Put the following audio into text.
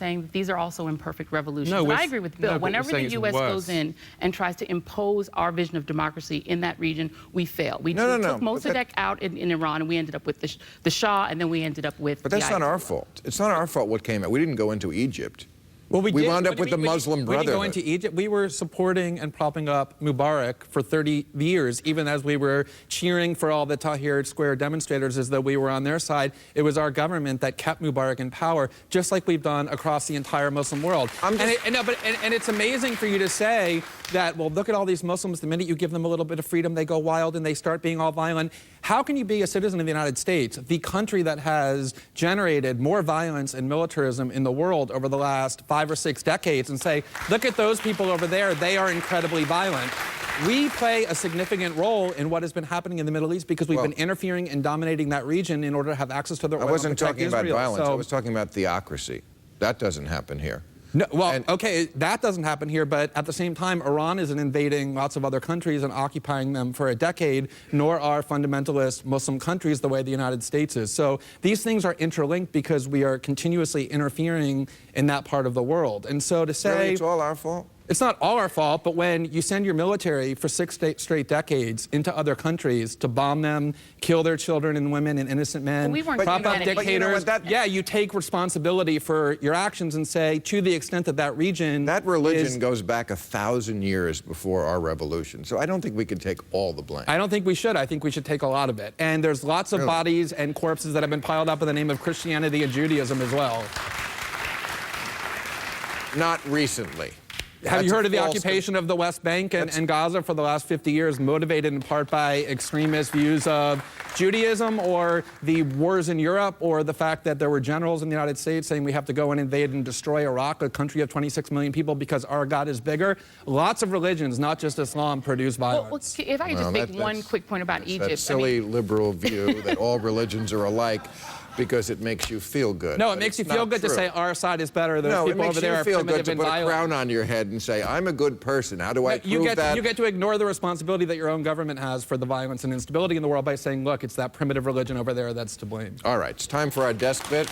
saying that these are also imperfect revolutions. No, and I agree with Bill. Whenever the U.S. worse. goes in and tries to impose our vision of democracy in that region, we fail. We No. took Mossadegh out in Iran, and we ended up with the Shah, and then we ended up with But that's not our fault. It's not our fault what came out. We didn't go into Egypt. Well, we wound up with the Muslim Brotherhood. We didn't go into Egypt. We were supporting and propping up Mubarak for 30 years, even as we were cheering for all the Tahrir Square demonstrators as though we were on their side. It was our government that kept Mubarak in power, just like we've done across the entire Muslim world. And it's amazing for you to say that, well, look at all these Muslims. The minute you give them a little bit of freedom, they go wild and they start being all violent. How can you be a citizen of the United States, the country that has generated more violence and militarism in the world over the last 5 or 6 decades, and say, look at those people over there, they are incredibly violent? We play a significant role in what has been happening in the Middle East because we've been interfering and dominating that region in order to have access to the oil. I wasn't talking about violence. I was talking about theocracy. That doesn't happen here. No, well, okay, that doesn't happen here, but at the same time, Iran isn't invading lots of other countries and occupying them for a decade, nor are fundamentalist Muslim countries the way the United States is. So these things are interlinked because we are continuously interfering in that part of the world. And so to say... Really, it's all our fault? It's not all our fault, but when you send your military for 6 straight decades into other countries to bomb them, kill their children and women and innocent men, prop up dictators, yeah, you take responsibility for your actions and say, to the extent that that region... That religion goes back 1,000 years before our revolution, so I don't think we can take all the blame. I don't think we should. I think we should take a lot of it. And there's lots of bodies and corpses that have been piled up in the name of Christianity and Judaism as well. Not recently. Have you heard of the occupation of the West Bank and Gaza for the last 50 years, motivated in part by extremist views of Judaism, or the wars in Europe, or the fact that there were generals in the United States saying we have to go and invade and destroy Iraq, a country of 26 million people, because our God is bigger? Lots of religions, not just Islam, produce violence. Well, if I could just make one quick point about Egypt. That silly liberal view that all religions are alike, because it makes you feel good. No, it makes you feel good to say our side is better. Those people over there are primitive and violent. No, it makes you feel good to put a crown on your head and say, I'm a good person. How do I prove that? You get to ignore the responsibility that your own government has for the violence and instability in the world by saying, look, it's that primitive religion over there that's to blame. All right, it's time for our desk bit.